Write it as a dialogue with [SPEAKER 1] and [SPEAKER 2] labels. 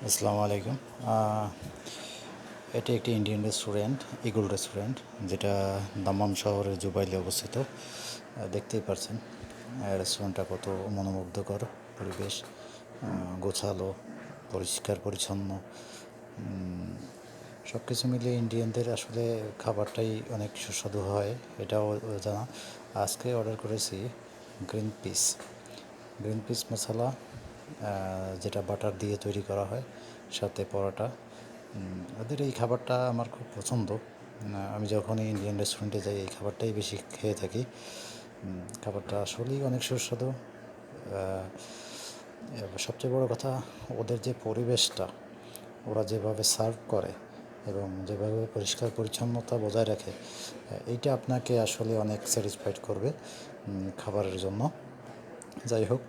[SPEAKER 1] আসসালামু আলাইকুম। এটি একটি ইন্ডিয়ান রেস্টুরেন্ট, ইগল রেস্টুরেন্ট, যেটা দাম্মাম শহরের জুবাইলে অবস্থিত। দেখতেই পারছেন রেস্টুরেন্টটা কত মনোমুগ্ধকর পরিবেশ, গোছালো, পরিষ্কার পরিচ্ছন্ন। সব কিছু মিলিয়ে ইন্ডিয়ানদের আসলে খাবারটাই অনেক সুস্বাদু হয়, এটাও জানা। আজকে অর্ডার করেছি গ্রিন পিস গ্রিন পিস মশলা, যেটা বাটার দিয়ে তৈরি করা হয়, সাথে পরোটা। ওদের এই খাবারটা আমার খুব পছন্দ। আমি যখনই ইন্ডিয়ান রেস্টুরেন্টে যাই এই খাবারটাই বেশি খেয়ে থাকি। খাবারটা আসলেই অনেক সুস্বাদু। সবচেয়ে বড় কথা, ওদের যে পরিবেশটা, ওরা যেভাবে সার্ভ করে এবং যেভাবে পরিষ্কার পরিচ্ছন্নতা বজায় রাখে, এইটা আপনাকে আসলে অনেক স্যাটিসফাইড করবে খাবারের জন্য। যাই হোক,